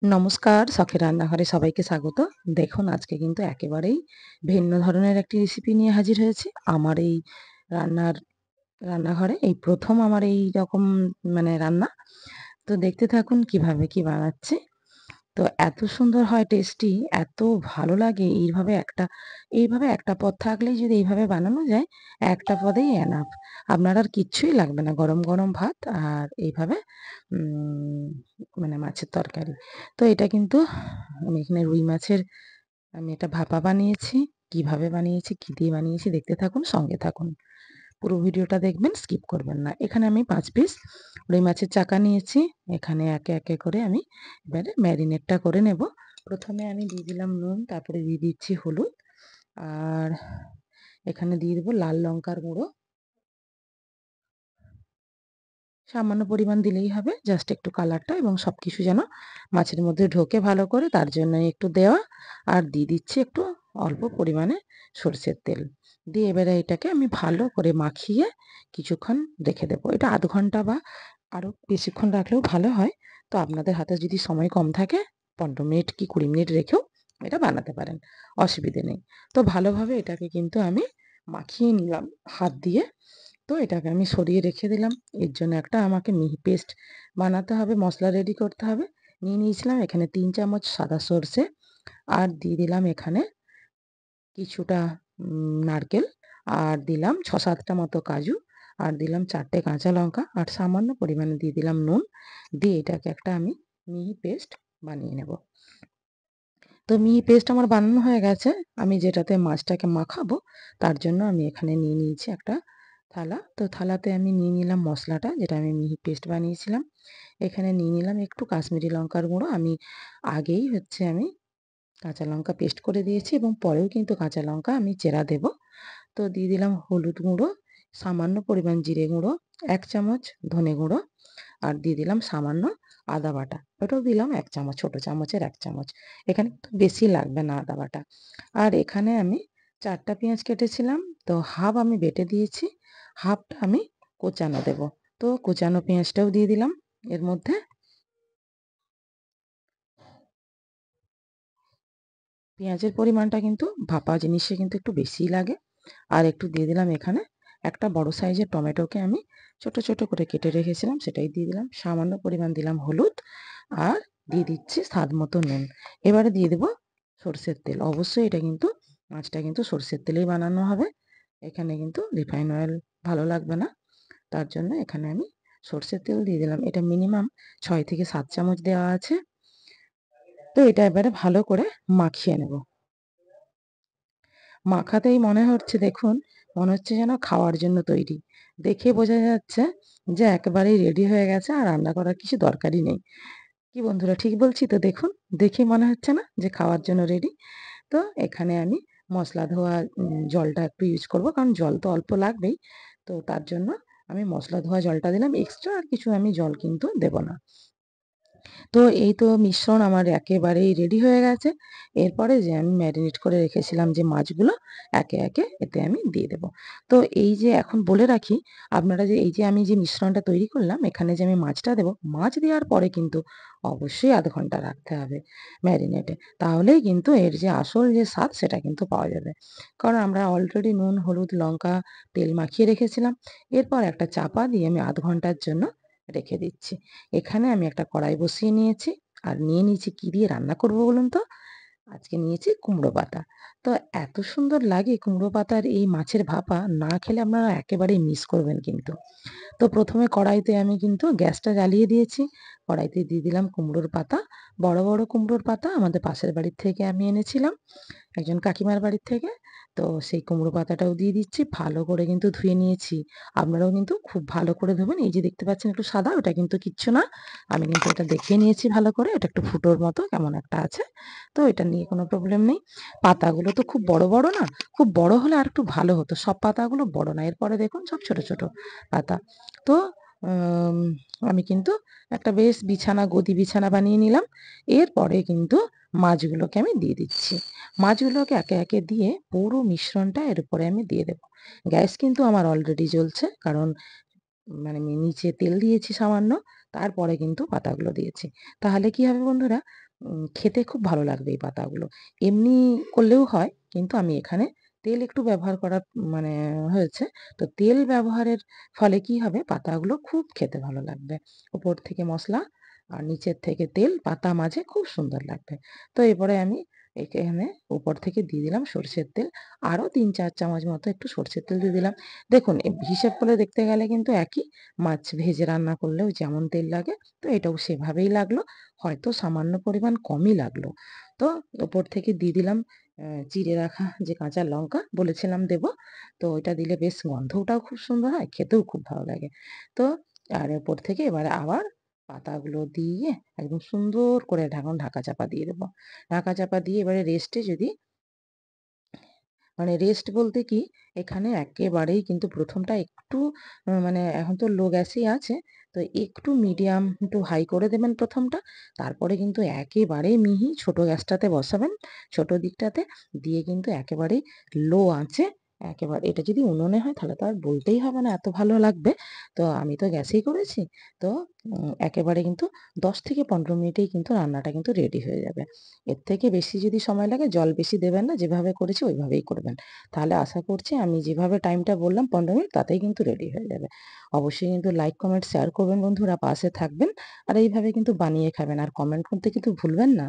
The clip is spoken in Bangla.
নমস্কার, শখের রান্নাঘরে সবাইকে স্বাগত। দেখুন আজকে কিন্তু একেবারেই ভিন্ন ধরনের একটি রেসিপি নিয়ে হাজির হয়েছি। আমার এই রান্নার রান্নাঘরে এই ১ম আমার এইরকম রান্না। তো দেখতে থাকুন কিভাবে কি বানাচ্ছি। তো এত সুন্দর হয় টেস্টি, এত ভালো লাগে এইভাবে একটা পদ থাকলেই যদি এইভাবে বানানো যায়, একটা পদেই এনাফ। আপনার আর কিচ্ছুই লাগবে না। গরম, গরম ভাত আর এইভাবে উম মাছের তরকারি। তো এটা কিন্তু আমি এখানে রুই মাছের আমি এটা ভাপা বানিয়েছি। কিভাবে বানিয়েছি, কি দিয়ে বানিয়েছি দেখতে থাকুন, সঙ্গে থাকুন। পুরো ভিডিওটা দেখবেন, স্কিপ করবেন না। এখানে আমি ৫ পিস রুই মাছের চাকা নিয়েছি। এখানে একে, একে করে আমি এবারে ম্যারিনেটটা করে নেব। ১ম এ আমি দিয়ে দিলাম নুন, তারপরে দিয়ে দিচ্ছি হলুদ, আর এখানে দিয়ে দেব লাল লঙ্কার গুঁড়ো। সামান্য পরিমাণ দিলেই হবে, জাস্ট একটু কালারটা এবং সবকিছু যেন মাছের মধ্যে ঢোকে ভালো করে, তার জন্যই একটু দেওয়া। আর দিয়ে দিচ্ছি একটু অল্প পরিমাণে সরষের তেল। দিয়ে এবারে এটাকে আমি ভালো করে মাখিয়ে কিছুক্ষণ রেখে দেবো। এটা আধ ঘন্টা বা আরও বেশিক্ষণ রাখলেও ভালো হয়। তো আপনাদের হাতে যদি সময় কম থাকে ১৫ মিনিট কি ২০ মিনিট রেখেও এটা বানাতে পারেন, অসুবিধে নেই। তো ভালোভাবে এটাকে কিন্তু আমি মাখিয়ে নিলাম হাত দিয়ে। তো এটাকে আমি সরিয়ে রেখে দিলাম। এর জন্য একটা আমাকে মিহি পেস্ট বানাতে হবে, মশলা রেডি করতে হবে। নিয়ে নিয়েছিলাম এখানে ৩ চামচ সাদা সর্ষে, আর দিয়ে দিলাম এখানে কিছুটা নারকেল, আর দিলাম ৬-৭ টা মতো কাজু, আর দিলাম ৪ টে কাঁচা লঙ্কা, আর সামান্য পরিমাণে দিয়ে দিলাম নুন। দিয়ে এটাকে একটা আমি মিহি পেস্ট বানিয়ে নেব। তো মিহি পেস্ট আমার বানানো হয়ে গেছে। আমি যেটাতে মাছটাকে মাখাবো তার জন্য আমি এখানে নিয়ে নিয়েছি একটা থালা। তো থালাতে আমি নিয়ে নিলাম মশলাটা, যেটা আমি মিহি পেস্ট বানিয়েছিলাম। এখানে নিয়ে নিলাম একটু কাশ্মীরি লঙ্কার গুঁড়ো। আমি আগেই আমি কাঁচা লঙ্কা পেস্ট করে দিয়েছি এবং পরেও কিন্তু কাঁচা লঙ্কা আমি চেরা দেব। তো দিয়ে দিলাম হলুদ গুঁড়ো, সামান্য পরিমাণ জিরে গুঁড়ো, ১ চামচ ধনে গুঁড়ো, আর দিয়ে দিলাম সামান্য আদা বাটা। ওটাও দিলাম ১ চামচ, ছোট চামচের ১ চামচ। এখানে কিন্তু বেশি লাগবে না আদা বাটা। আর এখানে আমি ৪ টা পেঁয়াজ কেটেছিলাম। তো হাফ আমি বেটে দিয়েছি, হাফটা আমি কোচানো দেব। তো কোচানো পেঁয়াজটাও দিয়ে দিলাম এর মধ্যে। পেঁয়াজের পরিমাণটা কিন্তু ভাপা জিনিসে কিন্তু একটু বেশিই লাগে। আর একটু দিয়ে দিলাম এখানে একটা বড় সাইজের টমেটোকে আমি ছোট, ছোট করে কেটে রেখেছিলাম, সেটাই দিয়ে দিলাম। সামান্য পরিমাণ দিলাম হলুদ, আর দিয়ে দিচ্ছি স্বাদ মতো নুন। এবারে দিয়ে দেব সরষের তেল। অবশ্যই এটা কিন্তু মাছটা কিন্তু সরষের তেলেই বানানো হবে। এখানে কিন্তু রিফাইন অয়েল ভালো লাগবে না। তার জন্য এখানে আমি সরষের তেল দিয়ে দিলাম। এটা মিনিমাম ৬ থেকে ৭ চামচ দেওয়া আছে। তো এটা এবারে ভালো করে মাখিয়ে নেব। মাখাতেই মনে হচ্ছে, দেখুন, মনে হচ্ছে যেন খাওয়ার জন্য তৈরি। দেখে বোঝা যাচ্ছে যে একেবারেই রেডি হয়ে গেছে, আর রান্না করার কিছু দরকারই নেই। কি বন্ধুরা, ঠিক বলছি তো? দেখুন, দেখেই মনে হচ্ছে না যে খাওয়ার জন্য রেডি? তো এখানে আমি মসলা ধোয়া জলটা একটু ইউজ করব, কারণ জল তো অল্প লাগবেই। তো তার জন্য আমি মসলা ধোয়া জলটা দিলাম। এক্সট্রা আর কিছু আমি জল কিন্তু দেব না। তো এই তো মিশ্রণ আমার একেবারেই রেডি হয়ে গেছে। এরপরে যে আমি ম্যারিনেট করে রেখেছিলাম যে মাছগুলো, একে, একে এতে আমি দিয়ে দেব। তো এই যে এখন বলে রাখি, আপনারা যে এই যে আমি যে মিশ্রণটা তৈরি করলাম, এখানে যে আমি মাছটা দেব, মাছ দেওয়ার পরে কিন্তু অবশ্যই আধ ঘন্টা রাখতে হবে ম্যারিনেটে। তাহলেই কিন্তু এর যে আসল যে স্বাদ সেটা কিন্তু পাওয়া যাবে। কারণ আমরা অলরেডি নুন, হলুদ, লঙ্কা, তেল মাখিয়ে রেখেছিলাম। এরপর একটা চাপা দিয়ে আমি আধ ঘন্টার জন্য রেখে দিচ্ছি। এখানে আমি একটা কড়াই বসিয়ে নিয়েছি, আর নিয়ে নিয়েছি কি দিয়ে রান্না করব বলুন তো? আজকে নিয়েছি কুমড়ো পাতা। তো এত সুন্দর লাগে কুমড়ো পাতার এই মাছের ভাপা, না খেলে আপনারা একেবারেই মিস করবেন কিন্তু। তো ১ম এ কড়াইতে আমি কিন্তু গ্যাসটা জ্বালিয়ে দিয়েছি। কড়াইতে দিয়ে দিলাম কুমড়োর পাতা। বড়, বড় কুমড়োর পাতা আমাদের পাশের বাড়ির থেকে আমি এনেছিলাম, একজন কাকিমার বাড়ির থেকে। তো সেই কুমড়ো পাতাটাও দিয়ে দিচ্ছি। ভালো করে কিন্তু ধুয়ে নিয়েছি। আপনারাও কিন্তু খুব ভালো করে ধোবেন। এই যে দেখতে পাচ্ছেন একটু সাদা, ওটা কিন্তু কিচ্ছু না। আমি কিন্তু এটা দেখিয়ে নিয়েছি ভালো করে। এটা একটু ফুটোর মতো কেমন একটা আছে। তো এটা নিয়ে কোনো প্রবলেম নেই। পাতাগুলো তো খুব বড়, বড় না। খুব বড় হলে আরেকটু ভালো হতো। সব পাতাগুলো বড় না। এরপরে দেখুন সব ছোট, ছোট পাতা। তো আম আমি কিন্তু একটা বেশ গদি বিছানা বানিয়ে নিলাম। এরপরে কিন্তু মাছগুলোকে আমি দিয়ে দিচ্ছি। মাছগুলোকে একে, একে দিয়ে পুরো মিশ্রণটা এর উপরে আমি দিয়ে দেব। গ্যাস কিন্তু আমার অলরেডি জ্বলছে, কারণ আমি নিচে তেল দিয়েছি সামান্য, তারপরে কিন্তু পাতাগুলো দিয়েছি। তাহলে কি হবে বন্ধুরা? খেতে খুব ভালো লাগবে এই পাতাগুলো। এমনি করলেও হয়, কিন্তু আমি এখানে তেল একটু ব্যবহার করা মানে হয়েছে। তো তেল ব্যবহারের ফলে কি হবে, পাতাগুলো খুব খেতে ভালো লাগবে। উপর থেকে মসলা আর নিচের থেকে তেল, পাতা মাঝে খুব সুন্দর লাগবে। তো এরপরে আমি এখানে উপর থেকে দিয়ে দিলাম সরষের তেল। আরও ৩-৪ চামচ মতো একটু সরষের তেল দিয়ে দিলাম। দেখুন হিসেব করে দেখতে গেলে কিন্তু একই। মাছ ভেজে রান্না করলেও যেমন তেল লাগে, তো এটাও সেভাবেই লাগলো। হয়তো সামান্য পরিমাণ কমই লাগলো। তো ওপর থেকে দিয়ে দিলাম চিড়ে রাখা যে কাঁচা লঙ্কা বলেছিলাম দেব। তো ওইটা দিলে বেশ গন্ধটাও খুব সুন্দর হয়, খেতেও খুব ভালো লাগে। তো আর ওপর থেকে এবারে আবার পাতাগুলো দিয়ে একদম সুন্দর করে এখন ঢাকা চাপা দিয়ে দেবো। ঢাকা চাপা দিয়ে এবারে রেস্টে যদি, মানে রেস্ট বলতে কি, এখানে একেবারেই কিন্তু ১ম টা একটু মানে এখন তো লো গ্যাসেই আছে। তো একটু মিডিয়াম টু হাই করে দেবেন ১ম টা। তারপরে কিন্তু একেবারে মিহি ছোট গ্যাসটাতে বসাবেন, ছোট দিকটাতে। দিয়ে কিন্তু একেবারেই লো আঁচে, একেবারে এটা যদি উনুনে হয় তাহলে তো আর বলতেই হবে না, এত ভালো লাগবে। তো আমি তো গ্যাসেই করেছি। তো একেবারে কিন্তু ১০ থেকে ১৫ মিনিটেই কিন্তু রান্নাটা কিন্তু রেডি হয়ে যাবে। এর থেকে বেশি যদি সময় লাগে, জল বেশি দেবেন না, যেভাবে করেছি ওইভাবেই করবেন। তাহলে আশা করছি আমি যেভাবে টাইমটা বললাম ১৫ মিনিট, তাতেই কিন্তু রেডি হয়ে যাবে। অবশ্যই কিন্তু লাইক, কমেন্ট, শেয়ার করবেন বন্ধুরা, পাশে থাকবেন। আর এইভাবে কিন্তু বানিয়ে খাবেন। আর কমেন্ট করতে কিন্তু ভুলবেন না।